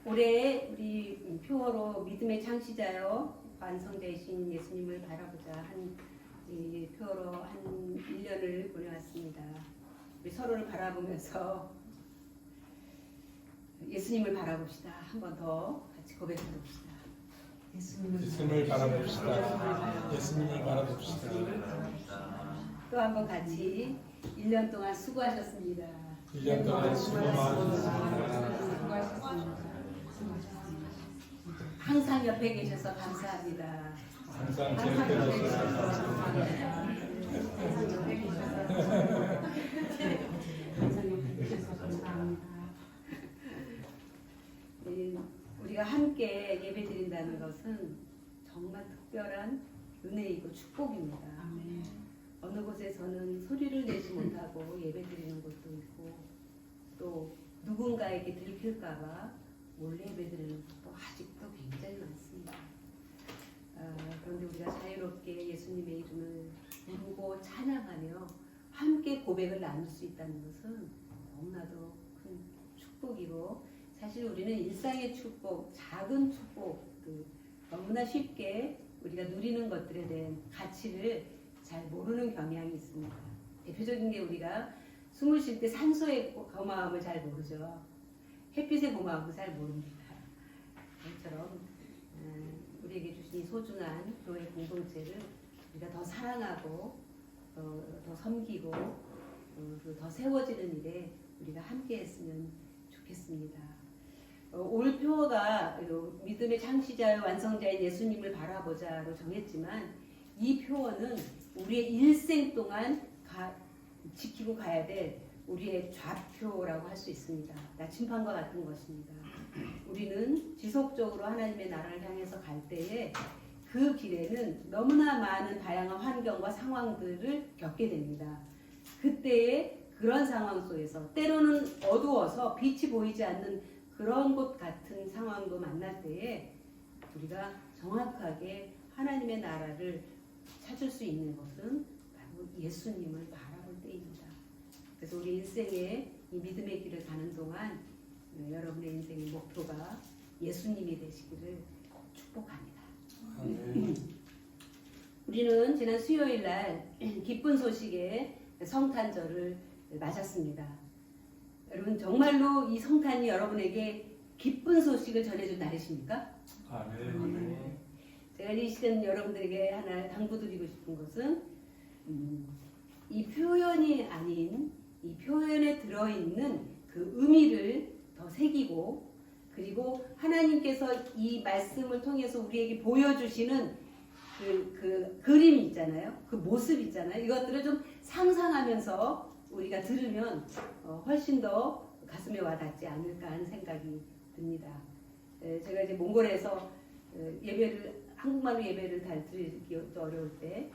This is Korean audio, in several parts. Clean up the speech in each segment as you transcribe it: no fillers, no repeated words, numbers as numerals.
올해 우리 표어로 믿음의 창시자요 완성자이신 예수님을 바라보자 한 이 표어로 한 1년을 보내왔습니다. 우리 서로를 바라보면서 예수님을 바라봅시다. 한 번 더 같이 고백해 봅시다. 예수님을 바라봅시다. 예수님을 바라봅시다. 또 한 번 같이 1년 동안 수고하셨습니다. 1년 동안 수고 많으셨습니다. 항상 옆에 계셔서 감사합니다. 항상 제 옆에 계셔서 감사합니다. 우리가 함께 예배드린다는 것은 정말 특별한 은혜이고 축복입니다. 어느 곳에서는 소리를 내지 못하고 예배드리는 곳도 있고 또 누군가에게 들킬까봐 몰래 예배드리는 곳도 아직도 굉장히 많습니다. 그런데 우리가 자유롭게 예수님의 이름을 부르고 찬양하며 함께 고백을 나눌 수 있다는 것은 너무나도 큰 축복이고 사실 우리는 일상의 축복, 작은 축복, 너무나 쉽게 우리가 누리는 것들에 대한 가치를 잘 모르는 경향이 있습니다. 대표적인 게 우리가 숨을 쉴 때 산소의 고마움을 잘 모르죠. 햇빛의 고마움도 잘 모릅니다. 그것처럼 우리에게 주신 이 소중한 교회 공동체를 우리가 더 사랑하고 더 섬기고 더 세워지는 일에 우리가 함께 했으면 좋겠습니다. 올 표어가 믿음의 창시자의 완성자인 예수님을 바라보자로 정했지만 이 표어는 우리의 일생 동안 지키고 가야 될 우리의 좌표라고 할 수 있습니다. 나침판과 같은 것입니다. 우리는 지속적으로 하나님의 나라를 향해서 갈 때에 그 길에는 너무나 많은 다양한 환경과 상황들을 겪게 됩니다. 그때에 그런 상황 속에서 때로는 어두워서 빛이 보이지 않는 그런 곳 같은 상황도 만날 때에 우리가 정확하게 하나님의 나라를 찾을 수 있는 것은 바로 예수님을 바라볼 때입니다. 그래서 우리 인생의 이 믿음의 길을 가는 동안 여러분의 인생의 목표가 예수님이 되시기를 축복합니다. 우리는 지난 수요일 날 기쁜 소식의 성탄절을 맞았습니다. 여러분 정말로 이 성탄이 여러분에게 기쁜 소식을 전해준 날이십니까? 아멘. 제가 이 시간 여러분들에게 하나 당부드리고 싶은 것은 이 표현이 아닌 이 표현에 들어있는 그 의미를 더 새기고 그리고 하나님께서 이 말씀을 통해서 우리에게 보여주시는 그 그림 있잖아요. 그 모습 있잖아요. 이것들을 좀 상상하면서 우리가 들으면 훨씬 더 가슴에 와닿지 않을까 하는 생각이 듭니다. 제가 이제 몽골에서 한국말로 예배를 드리기 어려울 때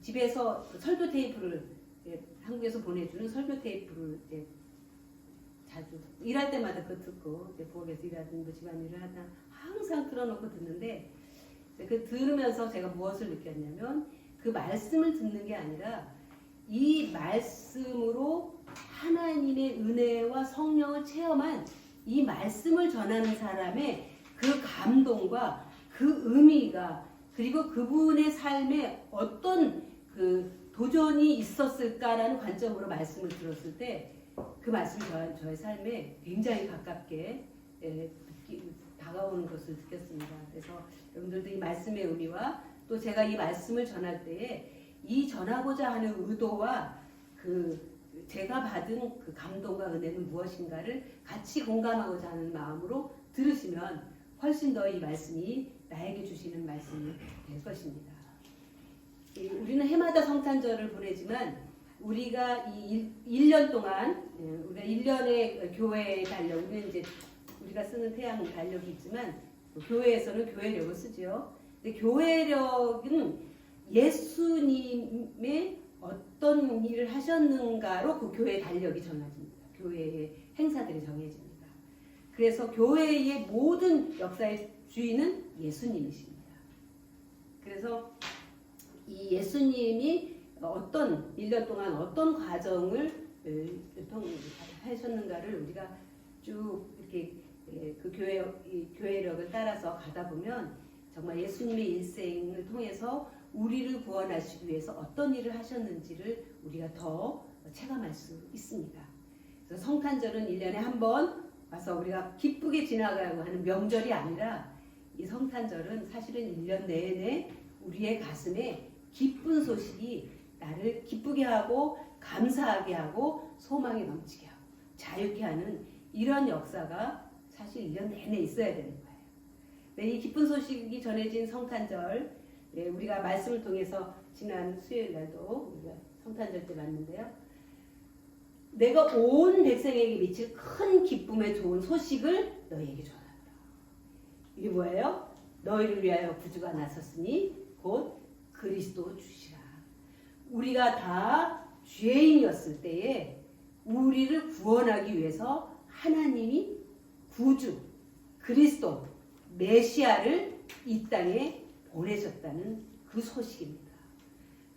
집에서 설교 테이프를 한국에서 보내주는 설교 테이프를 자주 일할 때마다 그거 듣고 부엌에서 일하든 집안일을 하다 항상 틀어놓고 듣는데 그 들으면서 제가 무엇을 느꼈냐면 그 말씀을 듣는 게 아니라 이 말씀으로 하나님의 은혜와 성령을 체험한 이 말씀을 전하는 사람의 그 감동과 그 의미가 그리고 그분의 삶에 어떤 그 도전이 있었을까라는 관점으로 말씀을 들었을 때 그 말씀이 저의 삶에 굉장히 가깝게 다가오는 것을 느꼈습니다. 그래서 여러분들도 이 말씀의 의미와 또 제가 이 말씀을 전할 때에 이 전하고자 하는 의도와 그 제가 받은 그 감동과 은혜는 무엇인가를 같이 공감하고자 하는 마음으로 들으시면 훨씬 더 이 말씀이 나에게 주시는 말씀이 될 것입니다. 우리는 해마다 성탄절을 보내지만 우리가 이 1년 동안 우리가 1년의 교회의 달력, 우리는 이제 우리가 쓰는 태양 달력이 있지만 교회에서는 교회력을 쓰죠. 근데 교회력은 예수님의 어떤 일을 하셨는가로 그 교회의 달력이 정해집니다. 교회의 행사들이 정해집니다. 그래서 교회의 모든 역사의 주인은 예수님이십니다. 그래서 이 예수님이 어떤 1년 동안 어떤 과정을 하셨는가를 우리가 쭉 이렇게 그 교회력을 따라서 가다 보면 정말 예수님의 일생을 통해서 우리를 구원하시기 위해서 어떤 일을 하셨는지를 우리가 더 체감할 수 있습니다. 그래서 성탄절은 1년에 한 번 와서 우리가 기쁘게 지나가고 하는 명절이 아니라 이 성탄절은 사실은 1년 내내 우리의 가슴에 기쁜 소식이 나를 기쁘게 하고 감사하게 하고 소망이 넘치게 하고 자유케 하는 이런 역사가 사실 1년 내내 있어야 되는 거예요. 네, 이 기쁜 소식이 전해진 성탄절, 네, 우리가 말씀을 통해서 지난 수요일 날도 우리가 성탄절 때 봤는데요. 내가 온 백성에게 미칠 큰 기쁨에 좋은 소식을 너희에게 전하노라. 이게 뭐예요? 너희를 위하여 구주가 나섰으니 곧 그리스도 주시라. 우리가 다 죄인이었을 때에 우리를 구원하기 위해서 하나님이 구주, 그리스도, 메시아를 이 땅에 보내셨다는 그 소식입니다.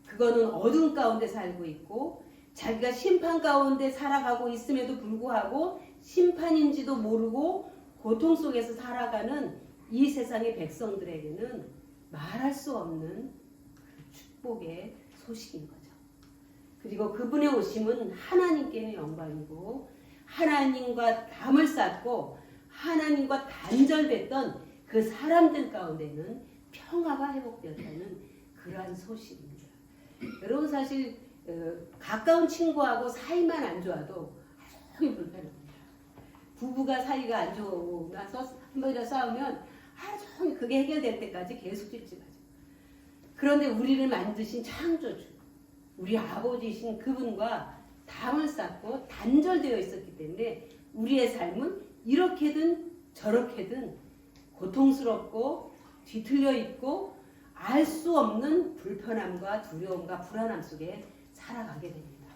그거는 어둠 가운데 살고 있고 자기가 심판 가운데 살아가고 있음에도 불구하고 심판인지도 모르고 고통 속에서 살아가는 이 세상의 백성들에게는 말할 수 없는 그 축복의 소식인 거죠. 그리고 그분의 오심은 하나님께는 영광이고 하나님과 담을 쌓고 하나님과 단절됐던 그 사람들 가운데는 평화가 회복되었다는 그러한 소식입니다. 여러분 사실 가까운 친구하고 사이만 안 좋아도 아주 불편합니다. 부부가 사이가 안 좋고 나서 한 번이라도 싸우면 하루 종일 그게 해결될 때까지 계속 찝찝하죠. 그런데 우리를 만드신 창조주, 우리 아버지이신 그분과 담을 쌓고 단절되어 있었기 때문에 우리의 삶은 이렇게든 저렇게든 고통스럽고 뒤틀려 있고 알 수 없는 불편함과 두려움과 불안함 속에 살아가게 됩니다.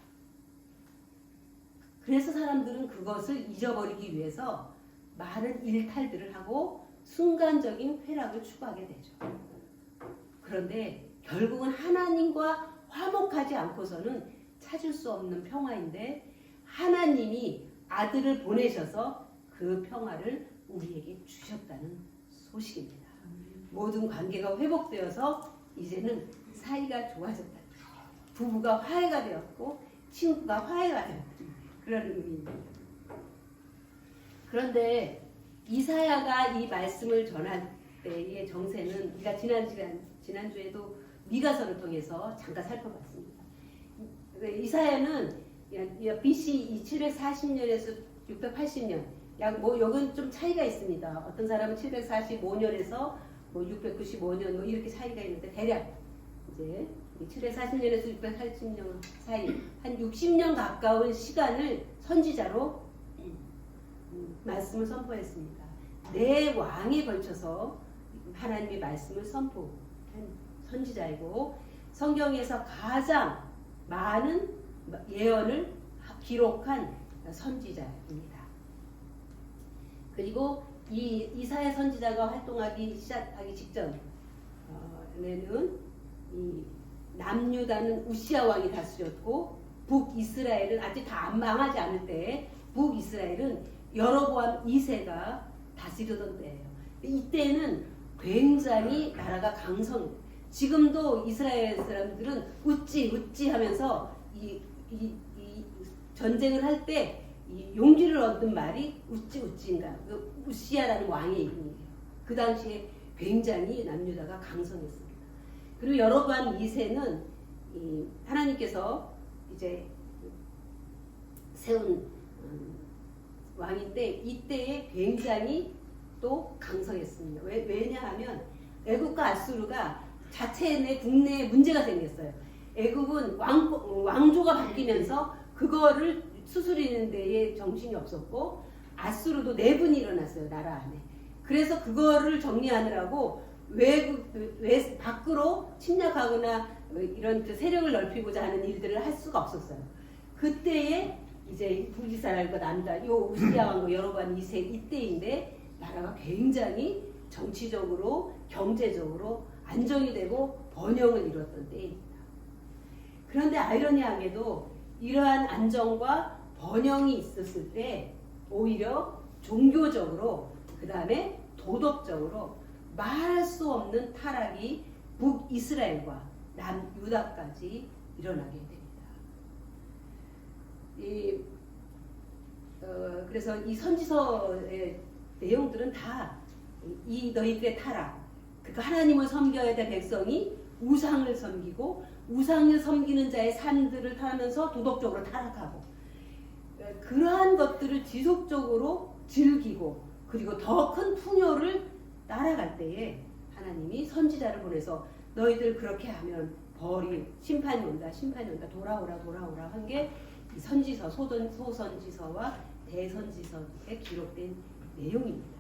그래서 사람들은 그것을 잊어버리기 위해서 많은 일탈들을 하고 순간적인 쾌락을 추구하게 되죠. 그런데 결국은 하나님과 화목하지 않고서는 찾을 수 없는 평화인데 하나님이 아들을 보내셔서 그 평화를 우리에게 주셨다는 소식입니다. 모든 관계가 회복되어서 이제는 사이가 좋아졌다. 부부가 화해가 되었고 친구가 화해가 되었다. 그런 의미입니다. 그런데 이사야가 이 말씀을 전할 때의 정세는 우리가 지난주에도 미가서를 통해서 잠깐 살펴봤습니다. 이사야는 BC 740년에서 680년, 여긴 좀 차이가 있습니다. 어떤 사람은 745년에서 695년 이렇게 차이가 있는데 대략 이제 740년에서 680년 사이 한 60년 가까운 시간을 선지자로 말씀을 선포했습니다. 네 왕에 걸쳐서 하나님의 말씀을 선포한 선지자이고 성경에서 가장 많은 예언을 기록한 선지자입니다. 그리고 이 이사야 선지자가 활동하기 시작하기 직전에는 이 남유다는 우시야 왕이 다스렸고 북이스라엘은 아직 다 안 망하지 않을 때에 북이스라엘은 여로보암 2세가 다스리던 때예요. 이때는 굉장히 나라가 강성. 지금도 이스라엘 사람들은 웃지 하면서 이 전쟁을 할 때 용기를 얻는 말이 웃지인가. 우시야라는 왕의 이름이에요. 그 당시에 굉장히 남유다가 강성했습니다. 그리고 여로보암 2세는 하나님께서 이제 세운 왕인데 이때에 굉장히 또 강성했습니다. 왜냐하면 애굽과 아수르가 자체 내 국내에 문제가 생겼어요. 애굽은 왕조가 바뀌면서 그거를 수술하는 데에 정신이 없었고 아수르도 내분이 일어났어요. 나라 안에. 그래서 그거를 정리하느라고 밖으로 침략하거나 이런 그 세력을 넓히고자 하는 일들을 할 수가 없었어요. 그때에 이제 북이스라엘과 남유다, 요 우시야 왕과 여로보암 2세 이때인데 나라가 굉장히 정치적으로 경제적으로 안정이 되고 번영을 이뤘던 때입니다. 그런데 아이러니하게도 이러한 안정과 번영이 있었을 때 오히려 종교적으로 그 다음에 도덕적으로 말할 수 없는 타락이 북이스라엘과 남유다까지 일어나게 됩니다. 그래서 이 선지서의 내용들은 다 이 너희들의 타락, 그러니까 하나님을 섬겨야 될 백성이 우상을 섬기고 우상을 섬기는 자의 삶들을 타면서 도덕적으로 타락하고 그러한 것들을 지속적으로 즐기고 그리고 더 큰 풍요를 따라갈 때에 하나님이 선지자를 보내서 너희들 그렇게 하면 벌이 심판이 온다 돌아오라 한 게 이 선지서 소선지서와 대선지서에 기록된 내용입니다.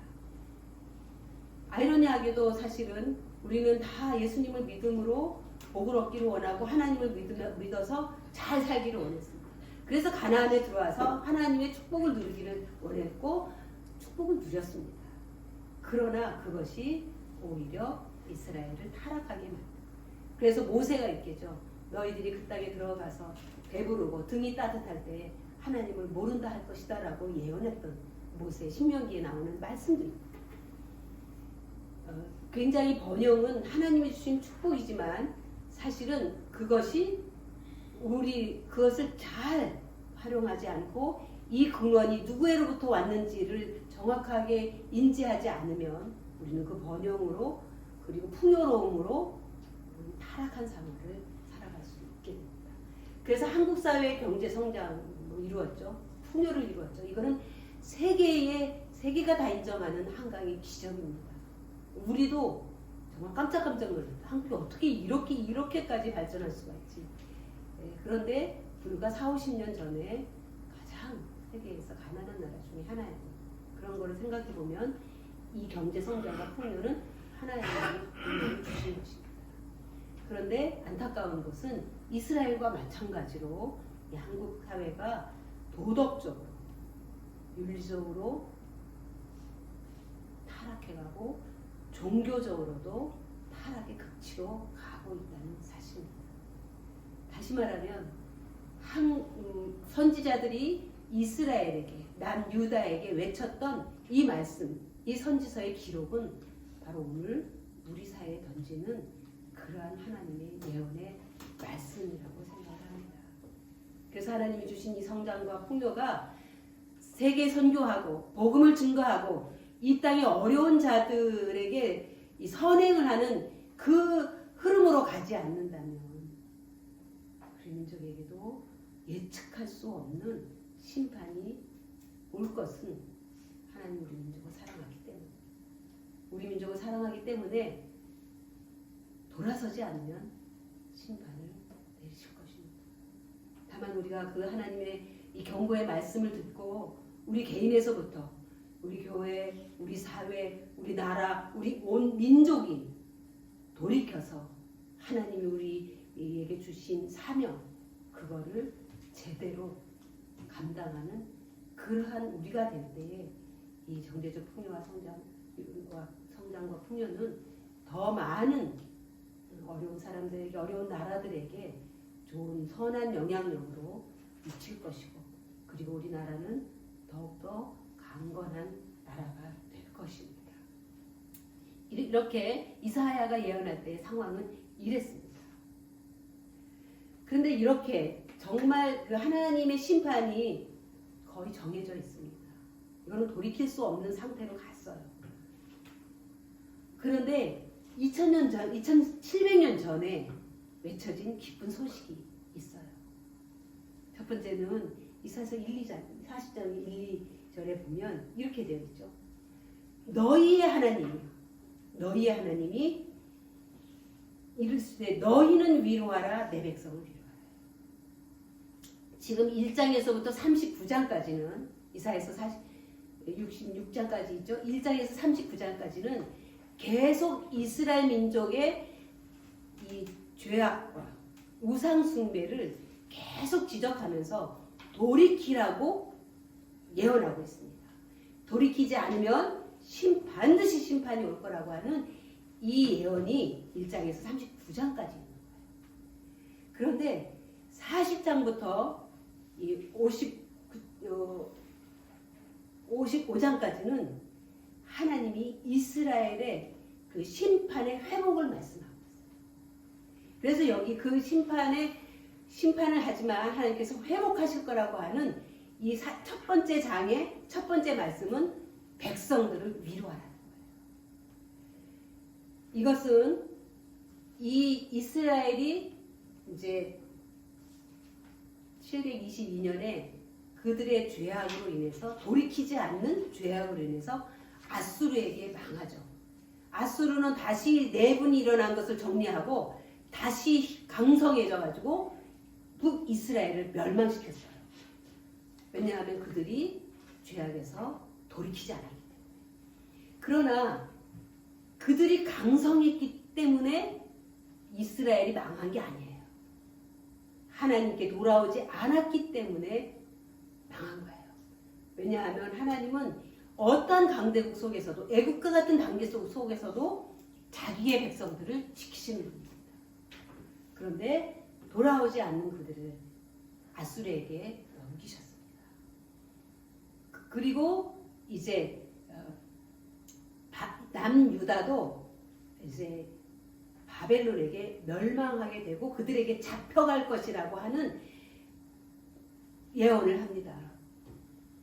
아이러니하게도 사실은 우리는 다 예수님을 믿음으로 복을 얻기를 원하고 하나님을 믿어서 잘 살기를 원했습니다. 그래서 가나안에 들어와서 하나님의 축복을 누리기를 원했고 축복을 누렸습니다. 그러나 그것이 오히려 이스라엘을 타락하게 만듭니다. 그래서 모세가 있겠죠. 너희들이 그 땅에 들어가서 배부르고 등이 따뜻할 때 하나님을 모른다 할 것이다 라고 예언했던 모세 신명기에 나오는 말씀들입니다. 굉장히 번영은 하나님이 주신 축복이지만 사실은 그것이 우리 그것을 잘 활용하지 않고 이 근원이 누구로부터 왔는지를 정확하게 인지하지 않으면 우리는 그 번영으로 그리고 풍요로움으로 타락한 삶을 살아갈 수 있게 됩니다. 그래서 한국 사회의 경제 성장을 이루었죠. 풍요를 이루었죠. 이거는 세계가 다 인정하는 한강의 기적입니다. 우리도 정말 깜짝깜짝 놀랐다. 한국이 어떻게 이렇게까지 발전할 수가 있지. 그런데 불과 40-50년 전에 가장 세계에서 가난한 나라 중에 하나예요. 그런 거를 생각해 보면 이 경제 성장과 풍요는 하나님이 우리에게 주신 것입니다. 그런데 안타까운 것은 이스라엘과 마찬가지로 이 한국 사회가 도덕적으로 윤리적으로 타락해가고 종교적으로도 타락의 극치로 가고 있다는 사실입니다. 다시 말하면 선지자들이 이스라엘에게 남유다에게 외쳤던 이 말씀, 이 선지서의 기록은 바로 오늘 우리 사회에 던지는 그러한 하나님의 예언의 말씀이라고 생각을 합니다. 그래서 하나님이 주신 이 성장과 풍요가 세계 선교하고 복음을 증거하고 이 땅의 어려운 자들에게 이 선행을 하는 그 흐름으로 가지 않는다면 우리 민족에게도 예측할 수 없는 심판이 올 것은 하나님 우리 민족을 사랑하기 때문에 우리 민족을 사랑하기 때문에 돌아서지 않으면 심판을 내리실 것입니다. 다만 우리가 그 하나님의 이 경고의 말씀을 듣고 우리 개인에서부터 우리 교회, 우리 사회, 우리 나라, 우리 온 민족이 돌이켜서 하나님이 우리에게 주신 사명 그거를 제대로 감당하는 그러한 우리가 될 때에 이 경제적 풍요와 성장과 풍요는 더 많은 어려운 사람들에게 어려운 나라들에게 좋은 선한 영향력으로 미칠 것이고 그리고 우리나라는 더욱더 강건한 나라가 될 것입니다. 이렇게 이사야가 예언할 때의 상황은 이랬습니다. 그런데 이렇게 정말 그 하나님의 심판이 거의 정해져 있습니다. 이거는 돌이킬 수 없는 상태로 갔어요. 그런데 2700년 전에 외쳐진 기쁜 소식이 있어요. 첫 번째는 이사야서 40장 1, 2절에 보면 이렇게 되어 있죠. 너희의 하나님이 이르시되 너희는 위로하라 내 백성을 위로하라. 지금 1장에서부터 39장까지는 이사야서 66장까지 있죠. 1장에서 39장까지는 계속 이스라엘 민족의 이 죄악과 우상 숭배를 계속 지적하면서 돌이키라고 예언하고 있습니다. 돌이키지 않으면 반드시 심판이 올 거라고 하는 이 예언이 1장에서 39장까지 있는 거예요. 그런데 40장부터 이 55장까지는 하나님이 이스라엘의 그 심판의 회복을 말씀하고 있어요. 그래서 여기 그 심판을 하지만 하나님께서 회복하실 거라고 하는 이 첫 번째 장의 첫 번째 말씀은 백성들을 위로하라는 거예요. 이것은 이 이스라엘이 이제 722년에 그들의 죄악으로 인해서 돌이키지 않는 죄악으로 인해서 아수르에게 망하죠. 아수르는 다시 내분이 일어난 것을 정리하고 다시 강성해져 가지고 북이스라엘을 멸망시켰어요. 왜냐하면 그들이 죄악에서 돌이키지 않았기 때문에. 그러나 그들이 강성했기 때문에 이스라엘이 망한 게 아니에요. 하나님께 돌아오지 않았기 때문에 망한 거예요. 왜냐하면 하나님은 어떤 강대국 속에서도 애국과 같은 단계 속에서도 자기의 백성들을 지키시는 분입니다. 그런데 돌아오지 않는 그들을 아수르에게 넘기셨습니다. 그리고 이제 남유다도 이제 바벨론에게 멸망하게 되고 그들에게 잡혀갈 것이라고 하는 예언을 합니다.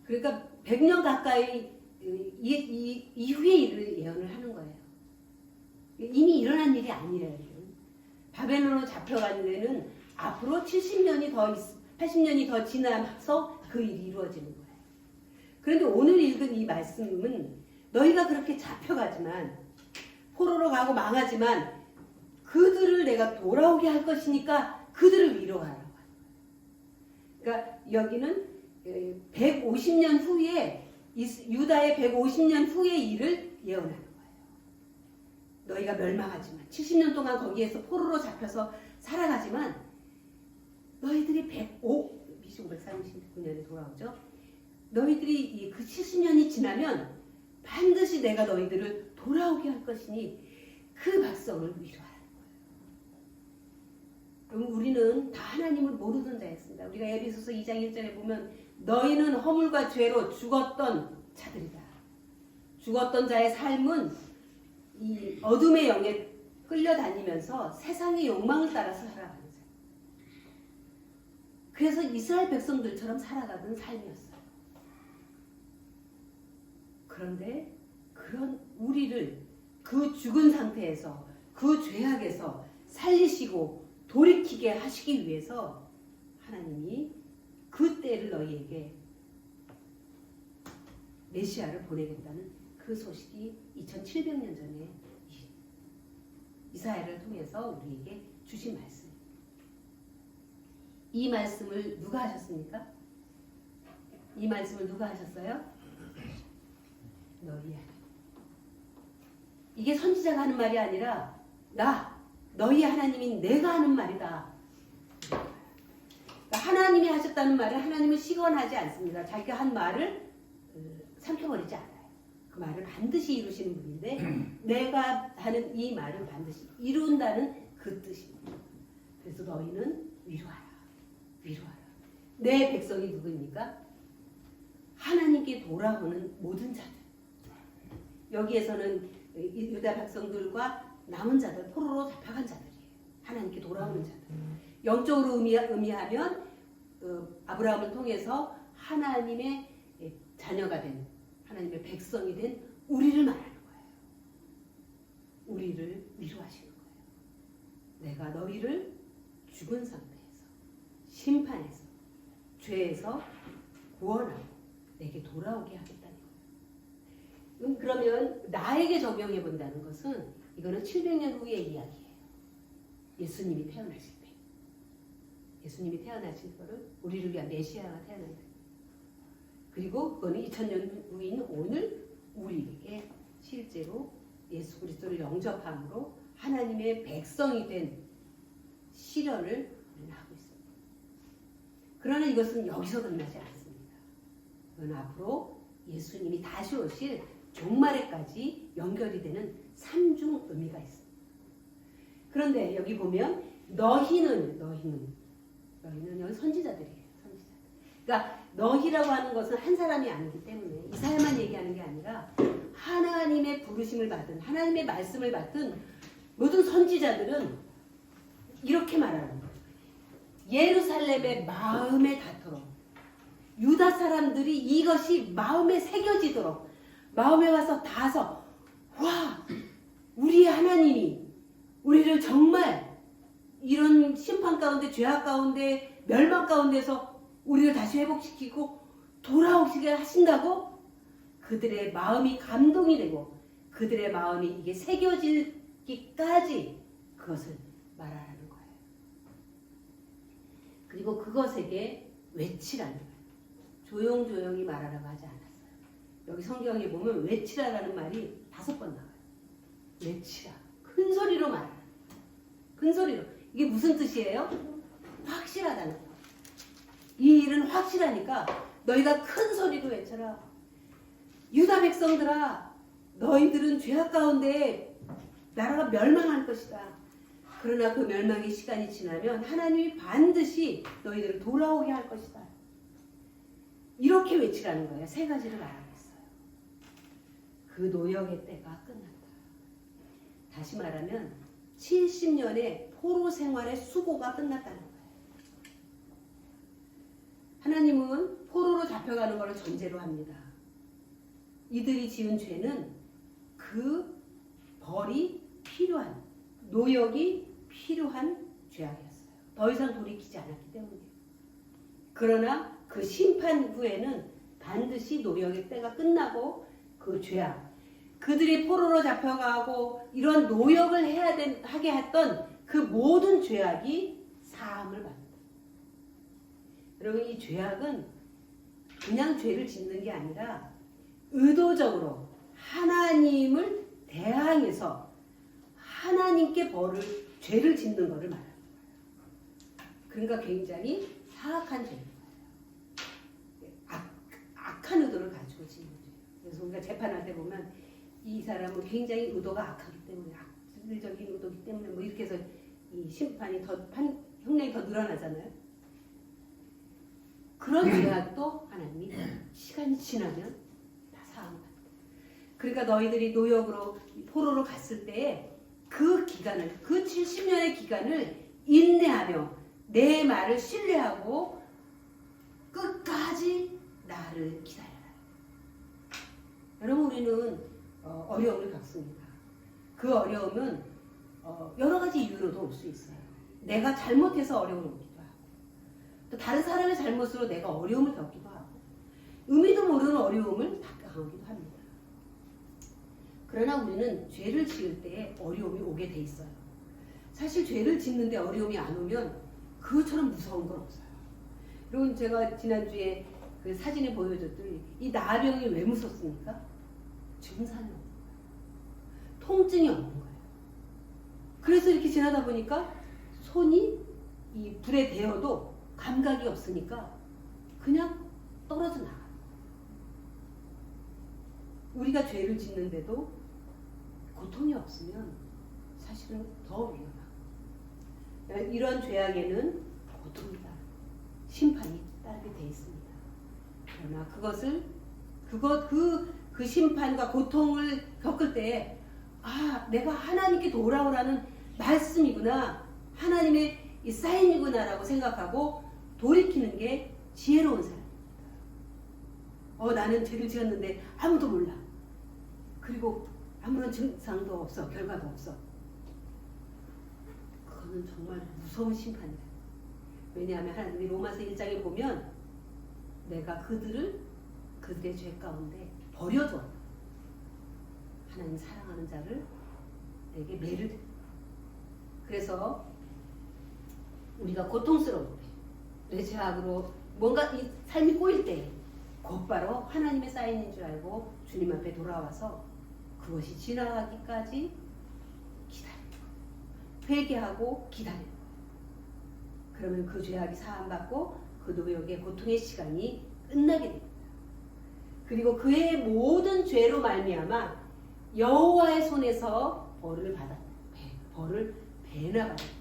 그러니까 100년 가까이 이후의 일을 예언을 하는 거예요. 이미 일어난 일이 아니에요. 바벨론으로 잡혀가는 데는 앞으로 80년이 더 지나서 그 일이 이루어지는 거예요. 그런데 오늘 읽은 이 말씀은 너희가 그렇게 잡혀가지만 포로로 가고 망하지만 그들을 내가 돌아오게 할 것이니까 그들을 위로하라고. 그러니까 여기는 150년 후에 유다의 150년 후의 일을 예언하는 거예요. 너희가 멸망하지만 70년 동안 거기에서 포로로 잡혀서 살아가지만 너희들이 539년에 돌아오죠. 너희들이 그 70년이 지나면 반드시 내가 너희들을 돌아오게 할 것이니 그 백성을 위로하라는 거예요. 그럼 우리는 다 하나님을 모르는 자였습니다. 우리가 에베소서 2장 1절에 보면 너희는 허물과 죄로 죽었던 자들이다. 죽었던 자의 삶은 이 어둠의 영에 끌려다니면서 세상의 욕망을 따라서 살아가는 자. 그래서 이스라엘 백성들처럼 살아가던 삶이었어요. 그런데 그런 우리를 그 죽은 상태에서 그 죄악에서 살리시고 돌이키게 하시기 위해서 하나님이 그 때를 너희에게 메시아를 보내겠다는 그 소식이 2700년 전에 이사야를 통해서 우리에게 주신 말씀입니다. 이 말씀을 누가 하셨습니까? 이 말씀을 누가 하셨어요? 너희야. 이게 선지자가 하는 말이 아니라 너희 하나님인 내가 하는 말이다. 그러니까 하나님이 하셨다는 말을 하나님은 시건하지 않습니다. 자기가 한 말을 삼켜버리지 않아요. 그 말을 반드시 이루시는 분인데 내가 하는 이 말은 반드시 이룬다는 그 뜻입니다. 그래서 너희는 위로하라. 위로하라. 내 백성이 누구입니까? 하나님께 돌아오는 모든 자들. 여기에서는 유다 백성들과 남은 자들, 포로로 잡혀간 자들이에요. 하나님께 돌아오는 자들. 영적으로 의미하면 아브라함을 통해서 하나님의 자녀가 된, 하나님의 백성이 된 우리를 말하는 거예요. 우리를 위로하시는 거예요. 내가 너희를 죽은 상태에서, 심판에서, 죄에서 구원하고 내게 돌아오게 하겠다는 거예요. 그러면 나에게 적용해 본다는 것은 이거는 700년 후의 이야기예요. 예수님이 태어나실 때. 예수님이 태어나실 거를 우리를 위한 메시아가 태어난다. 그리고 그거는 2000년 후인 오늘 우리에게 실제로 예수 그리스도를 영접함으로 하나님의 백성이 된 실현을 우리는 하고 있습니다. 그러나 이것은 여기서 끝나지 않습니다. 그건 앞으로 예수님이 다시 오실 종말에까지 연결이 되는 삼중 의미가 있습니다. 그런데 여기 보면 너희는 여기 선지자들이에요. 선지자들. 그러니까 너희라고 하는 것은 한 사람이 아니기 때문에 이사야만 얘기하는 게 아니라 하나님의 부르심을 받은 하나님의 말씀을 받은 모든 선지자들은 이렇게 말하는 거예요. 예루살렘의 마음에 닿도록 유다 사람들이 이것이 마음에 새겨지도록 마음에 와서 닿아서 와 우리의 하나님이 우리를 정말 이런 심판 가운데 죄악 가운데 멸망 가운데서 우리를 다시 회복시키고 돌아오시게 하신다고 그들의 마음이 감동이 되고 그들의 마음이 이게 새겨지기까지 그것을 말하라는 거예요. 그리고 그것에게 외치라는 거예요. 조용조용히 말하라고 하지 않았어요. 여기 성경에 보면 외치라라는 말이 5번 나와요. 외치라. 큰 소리로 말하라. 큰 소리로. 이게 무슨 뜻이에요? 확실하다는 거. 이 일은 확실하니까 너희가 큰 소리로 외쳐라. 유다 백성들아, 너희들은 죄악 가운데 나라가 멸망할 것이다. 그러나 그 멸망의 시간이 지나면 하나님이 반드시 너희들을 돌아오게 할 것이다. 이렇게 외치라는 거예요. 3가지를 말하겠어요. 그 노역의 때가 끝났다. 다시 말하면 70년의 포로 생활의 수고가 끝났다는 거예요. 하나님은 포로로 잡혀가는 것을 전제로 합니다. 이들이 지은 죄는 그 벌이 필요한, 노역이 필요한 죄악이었어요. 더 이상 돌이키지 않았기 때문이에요. 그러나 그 심판 후에는 반드시 노역의 때가 끝나고 그 죄악, 그들이 포로로 잡혀가고 이런 노역을 하게 했던 그 모든 죄악이 사함을 받는다. 여러분, 이 죄악은 그냥 죄를 짓는 게 아니라 의도적으로 하나님을 대항해서 하나님께 죄를 짓는 것을 말하는 거예요. 그러니까 굉장히 사악한 죄인 거예요. 악한 의도를 가지고 짓는 죄예요. 그래서 우리가 재판할 때 보면 이 사람은 굉장히 의도가 악하기 때문에 악질적인 의도기 때문에 뭐 이렇게 해서 이 심판이 형량이 더 늘어나잖아요. 그런 죄악도 하나님이 시간이 지나면 다 사함받는다. 그러니까 너희들이 노역으로 포로로 갔을 때에 그 기간을, 그 70년의 기간을 인내하며 내 말을 신뢰하고 끝까지 나를 기다려라. 여러분, 우리는 어려움을 겪습니다. 그 어려움은 여러 가지 이유로도 올 수 있어요. 내가 잘못해서 어려움을 오기도 하고, 또 다른 사람의 잘못으로 내가 어려움을 겪기도 하고, 의미도 모르는 어려움을 당하기도 합니다. 그러나 우리는 죄를 지을 때 어려움이 오게 돼 있어요. 사실 죄를 짓는데 어려움이 안 오면 그것처럼 무서운 건 없어요. 여러분, 제가 지난주에 그 사진에 보여줬더니 이 나병이 왜 무섭습니까? 증상이 없는 거예요. 통증이 없는 거예요. 그래서 이렇게 지나다 보니까 손이 이 불에 데어도 감각이 없으니까 그냥 떨어져 나가요. 우리가 죄를 짓는데도 고통이 없으면 사실은 더 위험하고, 이런 죄악에는 고통이 따르고 심판이 따르게 돼 있습니다. 그러나 그 심판과 고통을 겪을 때, 내가 하나님께 돌아오라는 말씀이구나, 하나님의 이 사인이구나라고 생각하고 돌이키는 게 지혜로운 사람입니다. 나는 죄를 지었는데 아무도 몰라. 그리고 아무런 증상도 없어, 결과도 없어. 그거는 정말 무서운 심판이다. 왜냐하면 하나님이 로마서 1장에 보면 내가 그들의 죄 가운데 버려둬. 하나님 사랑하는 자를 내게 매를 줘. 그래서 우리가 고통스러울 때, 내 죄악으로 뭔가 이 삶이 꼬일 때 곧바로 하나님의 사인인 줄 알고 주님 앞에 돌아와서 그것이 지나가기까지 기다리는 거예요. 회개하고 기다리는 거예요. 그러면 그 죄악이 사함받고 그 노역의 고통의 시간이 끝나게 됩니다. 그리고 그의 모든 죄로 말미암아 여호와의 손에서 벌을 받았다. 벌을 배나 받았다.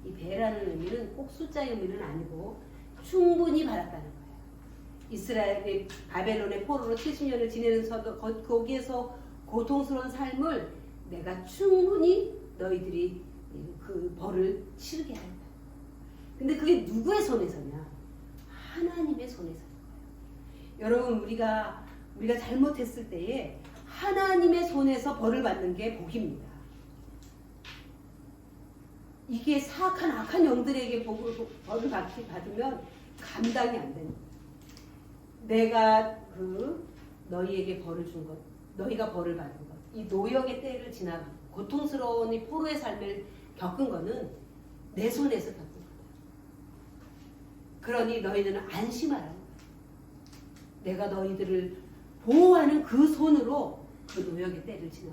이 배라는 의미는 꼭 숫자의 의미는 아니고 충분히 받았다는 거예요. 이스라엘이 바벨론의 포로로 70년을 지내면서도 거기에서 고통스러운 삶을 내가 충분히 너희들이 그 벌을 치르게 한다. 근데 그게 누구의 손에서냐? 하나님의 손에서인 거예요. 여러분 우리가 잘못했을 때에 하나님의 손에서 벌을 받는 게 복입니다. 이게 사악한 악한 영들에게 벌을 받으면 감당이 안 되는 거예요. 내가 너희에게 벌을 준 것, 너희가 벌을 받은 것, 이 노역의 때를 지나 고통스러운 이 포로의 삶을 겪은 거는 내 손에서 겪은 거다. 그러니 너희는 안심하라. 내가 너희들을 보호하는 그 손으로 그 노역의 때를 지나.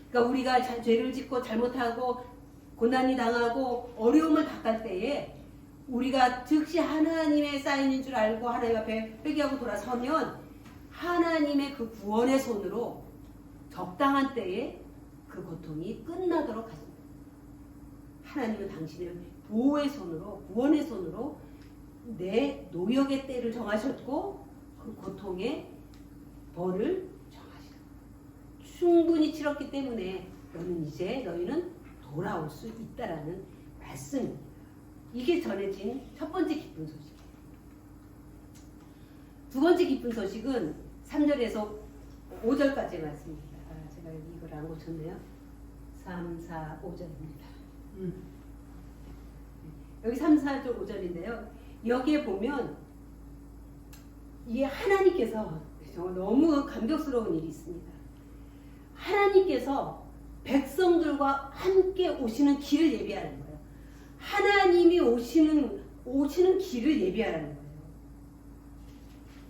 그러니까 우리가 죄를 짓고 잘못하고 고난이 당하고 어려움을 당할 때에 우리가 즉시 하나님의 사인인 줄 알고 하나님 앞에 회개하고 돌아서면 하나님의 그 구원의 손으로 적당한 때에 그 고통이 끝나도록 하십니다. 하나님은 당신의 보호의 손으로 구원의 손으로 내 노역의 때를 정하셨고 그 고통의 벌을 정하시고 충분히 치렀기 때문에 너희는 돌아올 수 있다라는 말씀입니다. 이게 전해진 첫 번째 기쁜 소식이에요. 두 번째 기쁜 소식은 3절에서 5절까지의 말씀입니다. 제가 이걸 안 고쳤네요. 3, 4, 5절입니다. 여기 3, 4절 5절인데요. 여기에 보면 이 하나님께서 정말 너무 감격스러운 일이 있습니다. 하나님께서 백성들과 함께 오시는 길을 예비하는 거예요. 하나님이 오시는 길을 예비하라는 거예요.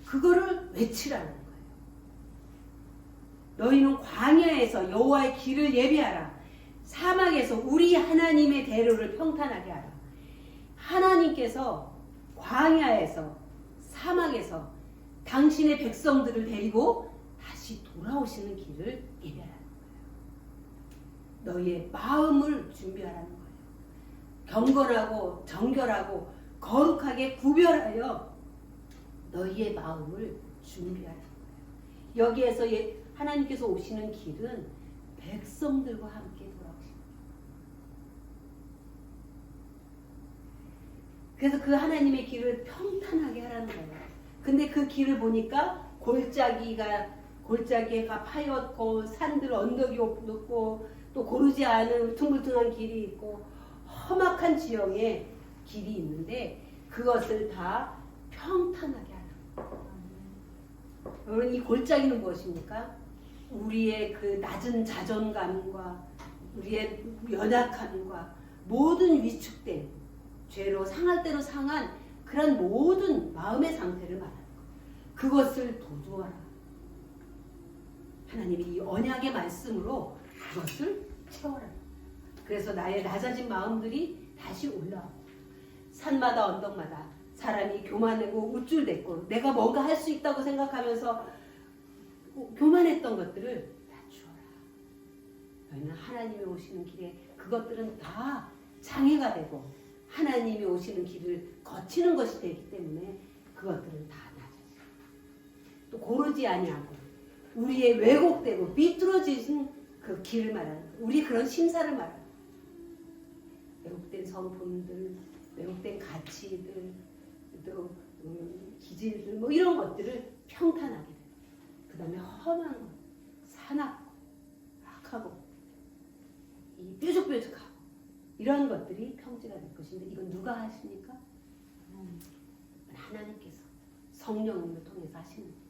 그거를 외치라는 거예요. 너희는 광야에서 여호와의 길을 예비하라. 사막에서 우리 하나님의 대로를 평탄하게 하라. 하나님께서 광야에서 사막에서 당신의 백성들을 데리고 다시 돌아오시는 길을 예비하라는 거예요. 너희의 마음을 준비하라는 거예요. 경건하고 정결하고 거룩하게 구별하여 너희의 마음을 준비하라는 거예요. 여기에서 하나님께서 오시는 길은 백성들과 함께 돌아오십니다. 그래서 그 하나님의 길을 평탄하게 하라는 거예요. 근데 그 길을 보니까 골짜기가 파였고 산들 언덕이 높고 또 고르지 않은 퉁불퉁한 길이 있고 험악한 지형의 길이 있는데 그것을 다 평탄하게 하라. 여러분 이 골짜기는 무엇입니까? 우리의 그 낮은 자존감과 우리의 연약함과 모든 위축됨, 죄로 상할 대로 상한 그런 모든 마음의 상태를 말하는 거예요. 그것을 도주하라. 하나님이 이 언약의 말씀으로 그것을 채워라. 그래서 나의 낮아진 마음들이 다시 올라오고 산마다 언덕마다 사람이 교만하고 우쭐댔고 내가 뭔가 할 수 있다고 생각하면서 교만했던 것들을 다 주어라. 너희는 하나님이 오시는 길에 그것들은 다 장애가 되고 하나님이 오시는 길을 거치는 것이 되기 때문에 그것들은 다 낮아져. 또 고르지 아니하고 우리의 왜곡되고 비뚤어진 그 길을 말하는 거예요. 우리 그런 심사를 말하는 거예요. 왜곡된 성품들, 왜곡된 가치들, 또 기질들 뭐 이런 것들을 평탄하게 돼요. 그 다음에 험한 것, 사납고 악하고 이 뾰족뾰족하고 이런 것들이 평지가 될 것인데 이건 누가 하십니까? 하나님께서 성령을 통해서 하시는 거예요.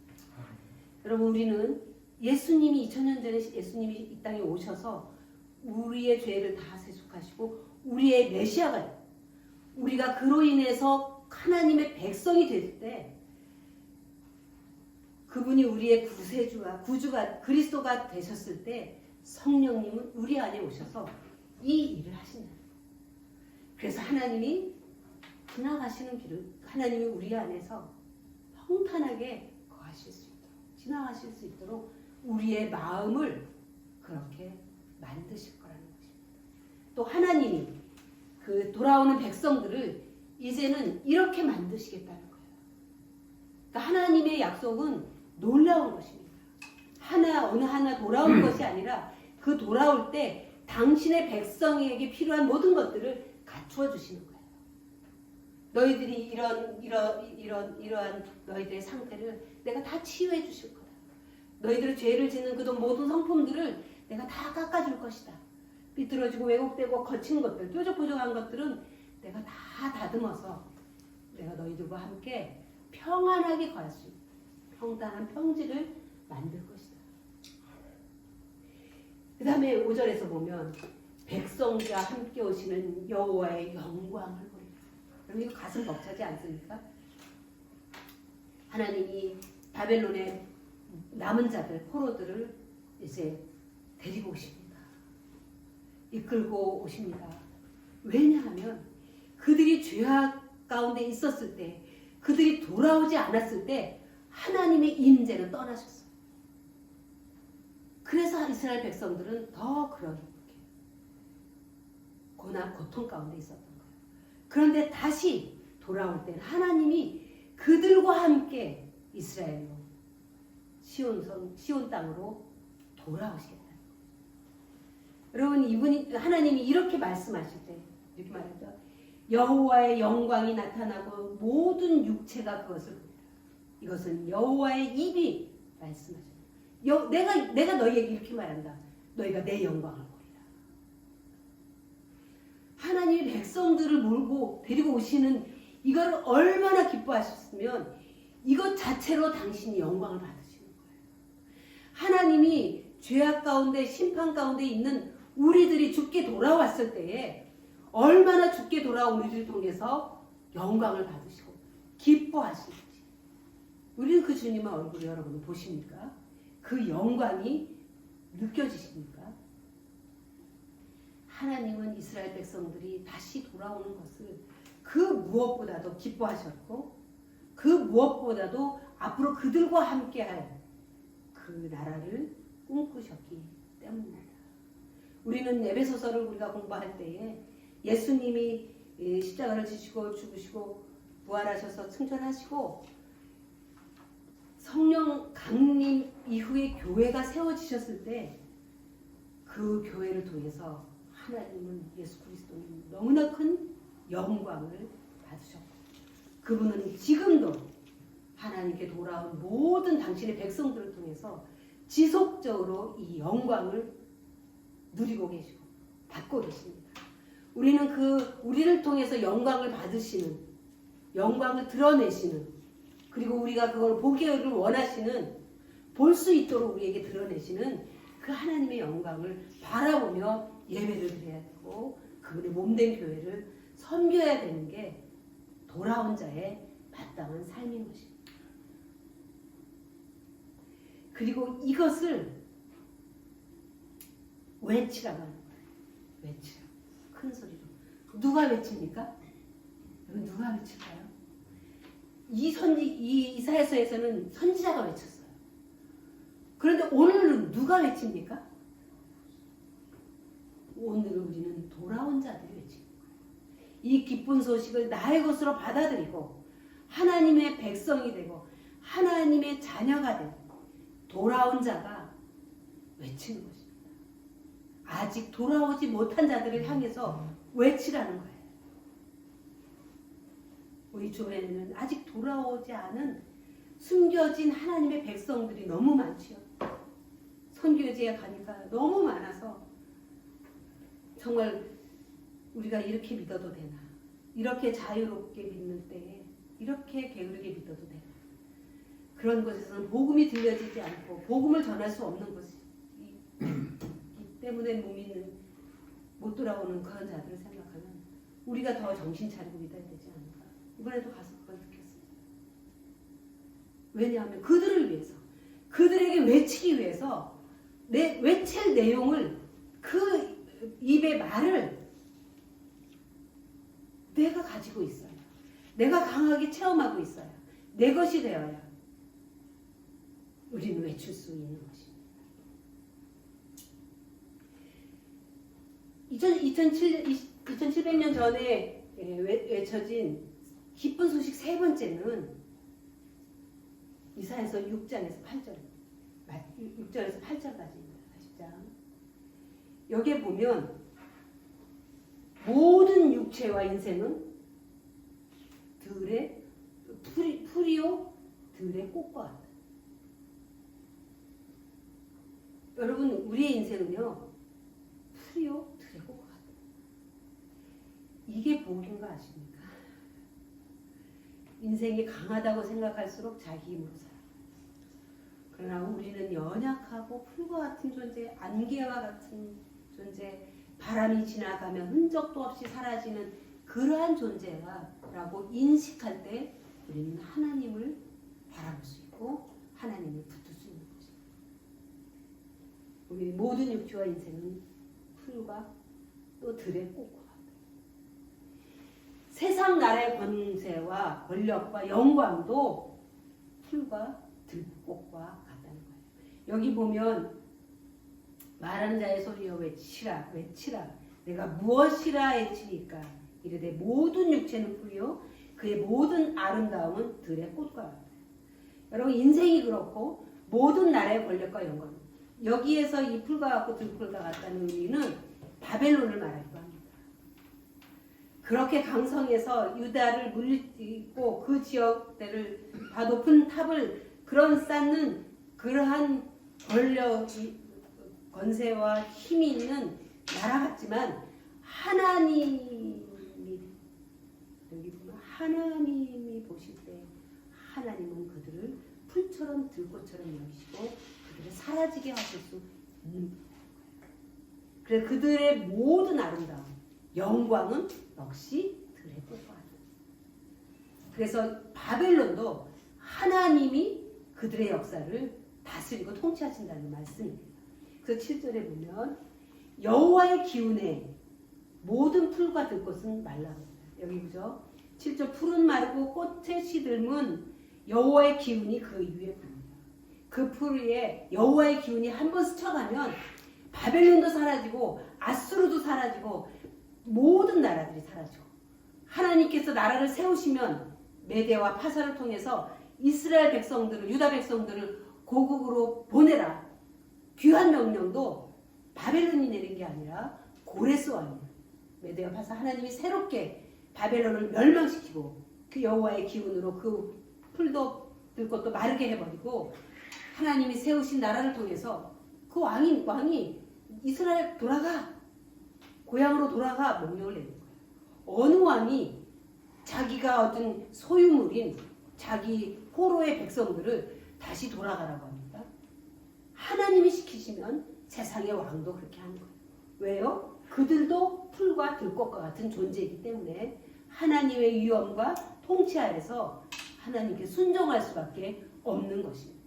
여러분 우리는 예수님이 2000년 전에 예수님이 이 땅에 오셔서 우리의 죄를 다 세속하시고 우리의 메시아가 돼요. 우리가 그로 인해서 하나님의 백성이 될 때 그분이 우리의 구세주와 구주가 그리스도가 되셨을 때 성령님은 우리 안에 오셔서 이 일을 하신다. 그래서 하나님이 지나가시는 길을 하나님이 우리 안에서 평탄하게 거하실 수 있도록 지나가실 수 있도록 우리의 마음을 그렇게 만드실 거라는 것입니다. 또 하나님이 그 돌아오는 백성들을 이제는 이렇게 만드시겠다는 거예요. 그러니까 하나님의 약속은 놀라운 것입니다. 어느 하나 돌아온 것이 아니라 그 돌아올 때 당신의 백성에게 필요한 모든 것들을 갖추어 주시는 거예요. 너희들이 이러한 너희들의 상태를 내가 다 치유해 주실 거다. 너희들의 죄를 짓는 그 모든 성품들을 내가 다 깎아줄 것이다. 삐뚤어지고 왜곡되고 거친 것들, 뾰족뾰족한 것들은 내가 다 다듬어서 내가 너희들과 함께 평안하게 거할 수 있는 평탄한 평지를 만들 것이다. 그 다음에 5절에서 보면 백성과 함께 오시는 여호와의 영광을 보리라. 여러분 이거 가슴 벅차지 않습니까? 하나님이 바벨론의 남은 자들, 포로들을 이제 데리고 오십니다. 이끌고 오십니다. 왜냐하면 그들이 죄악 가운데 있었을 때, 그들이 돌아오지 않았을 때 하나님의 임재는 떠나셨어요. 그래서 이스라엘 백성들은 더 그런 고난, 고통 가운데 있었던 거예요. 그런데 다시 돌아올 때는 하나님이 그들과 함께 이스라엘로 시온 땅으로 돌아오시겠다. 여러분 하나님이 이렇게 말씀하실 때 이렇게 말하죠. 여호와의 영광이 나타나고 모든 육체가 그것을 봅니다. 이것은 여호와의 입이 말씀하죠. 내가 너희에게 이렇게 말한다. 너희가 내 영광을 보리라. 하나님이 백성들을 몰고 데리고 오시는 이걸 얼마나 기뻐하셨으면 이것 자체로 당신이 영광을 받으시는 거예요. 하나님이 죄악 가운데 심판 가운데 있는 우리들이 죽게 돌아왔을 때에 얼마나 죽게 돌아온 우리를 통해서 영광을 받으시고 기뻐하시는지 우리는 그 주님의 얼굴을 여러분 보십니까? 그 영광이 느껴지십니까? 하나님은 이스라엘 백성들이 다시 돌아오는 것을 그 무엇보다도 기뻐하셨고 그 무엇보다도 앞으로 그들과 함께할 그 나라를 꿈꾸셨기 때문입니다. 우리는 에베소서를 우리가 공부할 때에 예수님이 십자가를 지시고 죽으시고 부활하셔서 승천하시고 성령 강림 이후에 교회가 세워지셨을 때 그 교회를 통해서 하나님은 예수 그리스도는 너무나 큰 영광을 받으셨고 그분은 지금도 하나님께 돌아온 모든 당신의 백성들을 통해서 지속적으로 이 영광을 누리고 계시고 받고 계십니다. 우리는 우리를 통해서 영광을 받으시는 영광을 드러내시는 그리고 우리가 그걸 보기를 원하시는 볼 수 있도록 우리에게 드러내시는 그 하나님의 영광을 바라보며 예배를 드려야 되고 그분의 몸된 교회를 섬겨야 되는 게 돌아온 자의 마땅한 삶인 것입니다. 그리고 이것을 외치라고 하는 거예요. 외치라. 큰 소리로. 누가 외칩니까? 여러분 누가 외칠까요? 이 이사야서에서는 선지자가 외쳤어요. 그런데 오늘은 누가 외칩니까? 오늘은 우리는 돌아온 자들이 외칩니다. 이 기쁜 소식을 나의 것으로 받아들이고 하나님의 백성이 되고 하나님의 자녀가 되고 돌아온 자가 외치는 것입니다. 아직 돌아오지 못한 자들을 향해서 외치라는 거예요. 우리 주변에는 아직 돌아오지 않은 숨겨진 하나님의 백성들이 너무 많지요. 선교지에 가니까 너무 많아서 정말 우리가 이렇게 믿어도 되나? 이렇게 자유롭게 믿는 때에 이렇게 게으르게 믿어도 되나? 그런 곳에서는 복음이 들려지지 않고 복음을 전할 수 없는 것이기 때문에 못 돌아오는 그런 자들을 생각하면 우리가 더 정신 차리고 믿어야 되지 않을까? 이번에도 가서 그걸 느꼈습니다. 왜냐하면 그들을 위해서 그들에게 외치기 위해서 외칠 내용을 그 입의 말을 내가 가지고 있어요. 내가 강하게 체험하고 있어요. 내 것이 되어야 우리는 외칠 수 있는 것입니다. 2700년 전에 외쳐진 기쁜 소식 세 번째는 이사야서 6장에서 8절, 6절에서 8절까지입니다. 40장. 여기에 보면 모든 육체와 인생은 들의 풀이요 들의 꽃과 같다. 여러분, 우리의 인생은요 풀이요 들의 꽃과 같다. 이게 복인가 아십니까? 인생이 강하다고 생각할수록 자기 힘으로 살아요. 그러나 우리는 연약하고 풀과 같은 존재, 안개와 같은 존재, 바람이 지나가면 흔적도 없이 사라지는 그러한 존재라고 인식할 때 우리는 하나님을 바라볼 수 있고 하나님을 붙들 수 있는 것입니다. 우리 모든 육체와 인생은 풀과 또 들의 꽃과 같아요. 세상 나라의 권세와 권력과 영광도 풀과 들꽃과 같다는 거예요. 여기 보면 말하는 자의 소리여 외치라 외치라 내가 무엇이라 외치니까 이르되 모든 육체는 풀이요 그의 모든 아름다움은 들의 꽃과 같아요. 여러분, 인생이 그렇고 모든 나라의 권력과 영광, 여기에서 이 풀과 같고 들꽃과 같다는 의미는 바벨론을 말하기도 합니다. 그렇게 강성해서 유다를 물리치고 그 지역들을 다 높은 탑을 그런 쌓는 그러한 권력, 권세와 힘이 있는 나라 같지만 하나님이 여기 보면 하나님이 보실 때 하나님은 그들을 풀처럼 들꽃처럼 여기시고 그들을 사라지게 하실 수 있는 거예요. 그래서 그들의 모든 아름다움, 영광은 역시 들의 꽃과 같아요. 그래서 바벨론도 하나님이 그들의 역사를 다스리고 통치하신다는 말씀입니다. 그 7절에 보면 여호와의 기운에 모든 풀과 들꽃은 말라버린다. 여기 보죠. 7절 풀은 마르고 꽃의 시들문 여호와의 기운이 그 위에 봅니다. 그 풀 위에 여호와의 기운이 한번 스쳐가면 바벨론도 사라지고 아수르도 사라지고 모든 나라들이 사라지고 하나님께서 나라를 세우시면 메대와 파사를 통해서 이스라엘 백성들을 유다 백성들을 고국으로 보내라. 귀한 명령도 바벨론이 내린 게 아니라 고레스 왕이에요. 메대와 파사 하나님이 새롭게 바벨론을 멸망시키고 그 여호와의 기운으로 그 풀도 들꽃도 마르게 해버리고 하나님이 세우신 나라를 통해서 그 왕이 이스라엘 돌아가 고향으로 돌아가 명령을 내는 거예요. 어느 왕이 자기가 어떤 소유물인 자기 포로의 백성들을 다시 돌아가라고 합니다. 하나님이 시키시면 세상의 왕도 그렇게 하는 거예요. 왜요? 그들도 풀과 들꽃과 같은 존재이기 때문에 하나님의 위엄과 통치 아래서 하나님께 순종할 수밖에 없는 것입니다.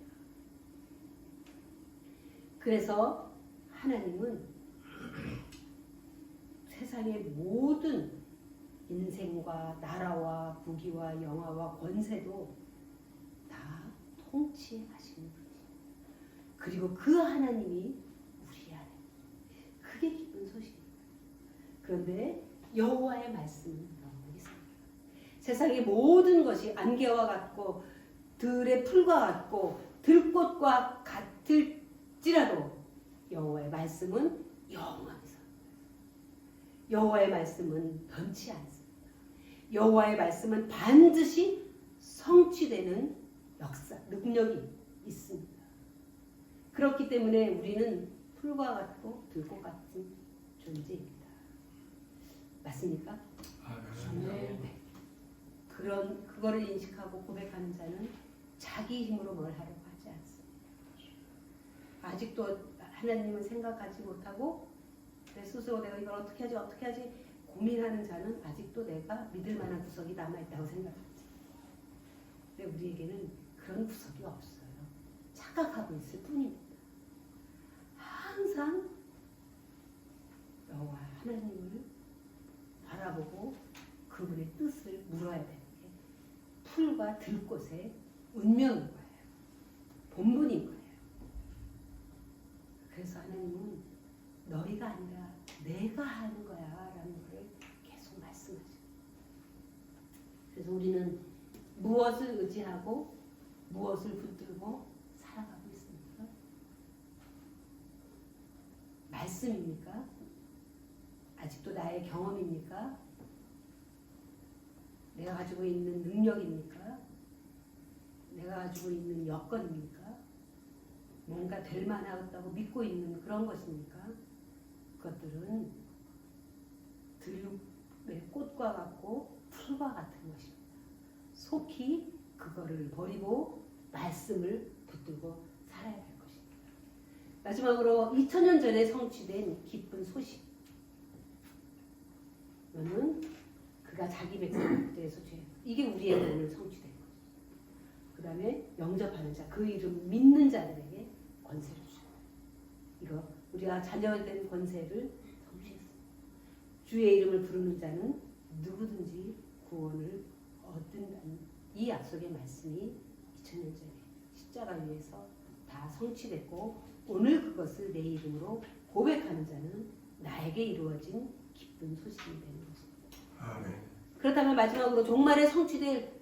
그래서 하나님은 세상의 모든 인생과 나라와 부귀와 영화와 권세도 다 통치하시는 분이에요. 그리고 그 하나님이 우리 안에 그게 기쁜 소식입니다. 그런데 여호와의 말씀은 너무 이상해요. 세상의 모든 것이 안개와 같고 들의 풀과 같고 들꽃과 같을지라도 여호와의 말씀은 영원히 여호와의 말씀은 변치 않습니다. 여호와의 말씀은 반드시 성취되는 역사, 능력이 있습니다. 그렇기 때문에 우리는 풀과 같고 들꽃 같은 존재입니다. 맞습니까? 네. 그거를 인식하고 고백하는 자는 자기 힘으로 뭘 하려고 하지 않습니다. 아직도 하나님은 생각하지 못하고 내 스스로 내가 이걸 어떻게 하지 고민하는 자는 아직도 내가 믿을 만한 구석이 남아있다고 생각하지. 근데 우리에게는 그런 구석이 없어요. 착각하고 있을 뿐입니다. 항상 여호와 하나님을 바라보고 그분의 뜻을 물어야 되는 게 풀과 들꽃의 운명인 거예요. 본분인 거예요. 그래서 하나님은 너희가 아니라 내가 하는 거야 라는 걸 계속 말씀하십니다. 그래서 우리는 무엇을 의지하고 무엇을 붙들고 살아가고 있습니까? 말씀입니까? 아직도 나의 경험입니까? 내가 가지고 있는 능력입니까? 내가 가지고 있는 여건입니까? 뭔가 될 만하다고 믿고 있는 그런 것입니까? 그것들은 들의 꽃과 같고 풀과 같은 것입니다. 속히 그거를 버리고 말씀을 붙들고 살아야 할 것입니다. 마지막으로 2000년 전에 성취된 기쁜 소식. 이거는 그가 자기 백성들에서 죄. 이게 우리에게 오늘 성취된 거죠. 그 다음에 영접하는 자, 그 이름 믿는 자들에게 권세를 주고. 이거 우리가 자녀된 권세를 성취했습니다. 주의 이름을 부르는 자는 누구든지 구원을 얻는다는 이 약속의 말씀이 2000년 전에 십자가 위에서 다 성취됐고 오늘 그것을 내 이름으로 고백하는 자는 나에게 이루어진 기쁜 소식이 되는 것입니다. 아멘. 그렇다면 마지막으로 종말에 성취될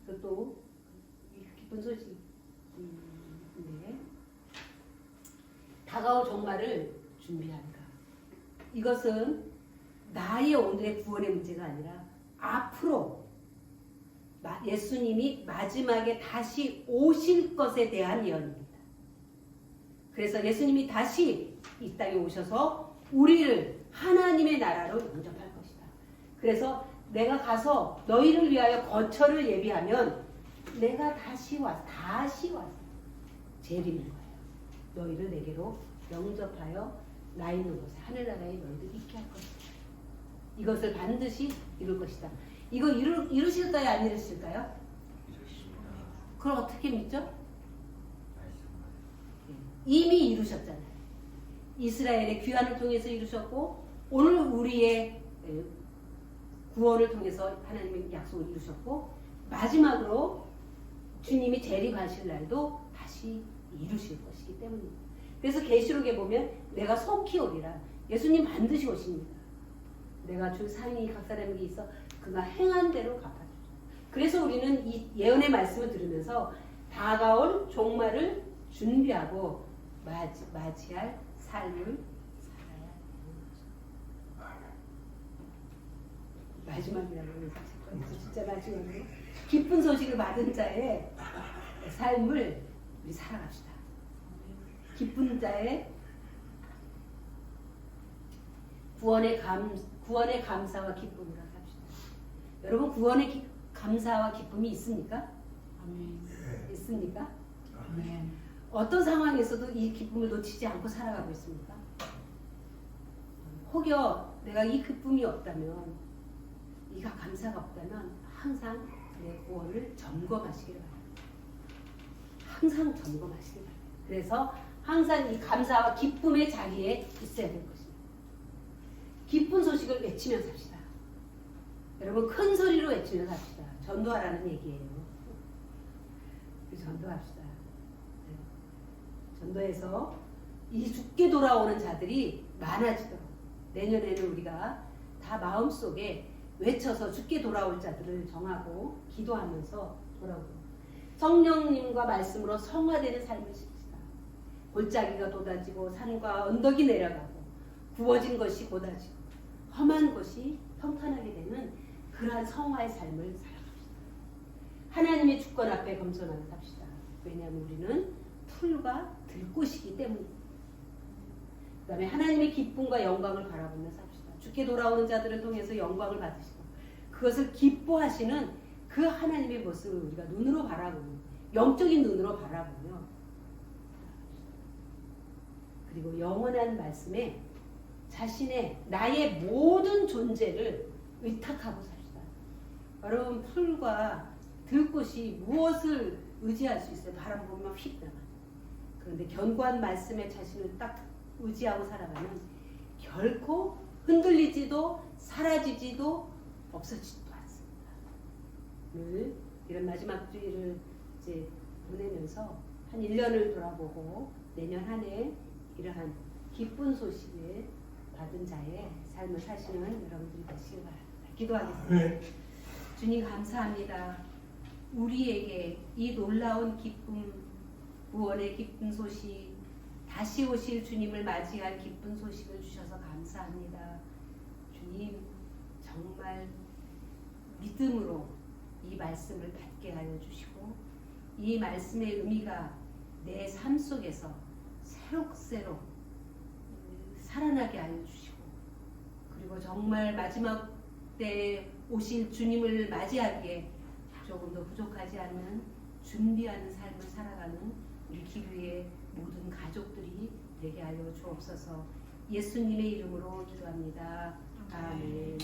그것도 기쁜 소식인데 다가올 종말을 준비한다. 이것은 나의 오늘의 구원의 문제가 아니라 앞으로 예수님이 마지막에 다시 오실 것에 대한 예언입니다. 그래서 예수님이 다시 이 땅에 오셔서 우리를 하나님의 나라로 영접할 것이다. 그래서 내가 가서 너희를 위하여 거처를 예비하면 내가 다시 와서 재림인 거예요. 너희를 내게로 영접하여 나 있는 곳에 하늘나라에 너희를 있게 할 것이다. 이것을 반드시 이룰 것이다. 이거 이루실까요? 안 이루실까요? 그걸 어떻게 믿죠? 이미 이루셨잖아요. 이스라엘의 귀환을 통해서 이루셨고 오늘 우리의 구원을 통해서 하나님의 약속을 이루셨고 마지막으로 주님이 재림하실 날도 다시 이루실 것이기 때문입니다. 그래서 계시록에 보면 내가 속히 오리라. 예수님 반드시 오십니다. 내가 줄 상이 각 사람에게 있어 그가 행한 대로 갚아주죠. 그래서 우리는 이 예언의 말씀을 들으면서 다가올 종말을 준비하고 맞이할 삶을 살아야 하는 거죠. 마지막이라고 해서 진짜 마지막으로 기쁜 소식을 받은 자의 삶을 우리 살아갑시다. 기쁜 자의 구원의 감사와 기쁨으로 합시다. 여러분 구원의 감사와 기쁨이 있습니까? 아멘. 있습니까? 아멘. 어떤 상황에서도 이 기쁨을 놓치지 않고 살아가고 있습니까? 혹여 내가 이 기쁨이 없다면, 이가 감사가 없다면 항상 내 구원을 점검하시길 바랍니다. 항상 점검하시길 바랍니다. 그래서 항상 이 감사와 기쁨의 자리에 있어야 될 것입니다. 기쁜 소식을 외치며 삽시다. 여러분 큰 소리로 외치며 삽시다. 전도하라는 얘기예요. 전도합시다. 전도해서 이 죽게 돌아오는 자들이 많아지도록 내년에는 우리가 다 마음속에 외쳐서 죽게 돌아올 자들을 정하고 기도하면서 돌아오도록 성령님과 말씀으로 성화되는 삶을 삽시다. 골짜기가 돋아지고 산과 언덕이 내려가고 구워진 것이 곧아지고 험한 것이 평탄하게 되는 그러한 성화의 삶을 살아갑시다. 하나님의 주권 앞에 겸손하게 삽시다. 왜냐하면 우리는 풀과 들꽃이기 때문입니다. 그 다음에 하나님의 기쁨과 영광을 바라보며 삽시다. 죽게 돌아오는 자들을 통해서 영광을 받으시고 그것을 기뻐하시는 그 하나님의 모습을 우리가 눈으로 바라보며 영적인 눈으로 바라보며 그리고 영원한 말씀에 자신의 나의 모든 존재를 의탁하고 삽시다. 여러분 풀과 들꽃이 무엇을 의지할 수 있어요? 바람 보면 휙 나가. 그런데 견고한 말씀에 자신을 딱 의지하고 살아가면 결코 흔들리지도 사라지지도 없어지지도 않습니다. 늘 이런 마지막 주일을 이제 보내면서 한 1년을 돌아보고 내년 한 해 이러한 기쁜 소식을 받은 자의 삶을 사시는 여러분들이 되시길 바랍니다. 기도하겠습니다. 주님 감사합니다. 우리에게 이 놀라운 기쁨, 구원의 기쁜 소식, 다시 오실 주님을 맞이할 기쁜 소식을 주셔서 감사합니다. 주님, 정말 믿음으로 이 말씀을 받게 하여 주시고 이 말씀의 의미가 내 삶 속에서 새록새록 살아나게 하여 주시고, 그리고 정말 마지막 때 오실 주님을 맞이하기에 조금 더 부족하지 않는 준비하는 삶을 살아가는 우리 기부의 모든 가족들이 되게 하여 주옵소서. 예수님의 이름으로 기도합니다. 아멘.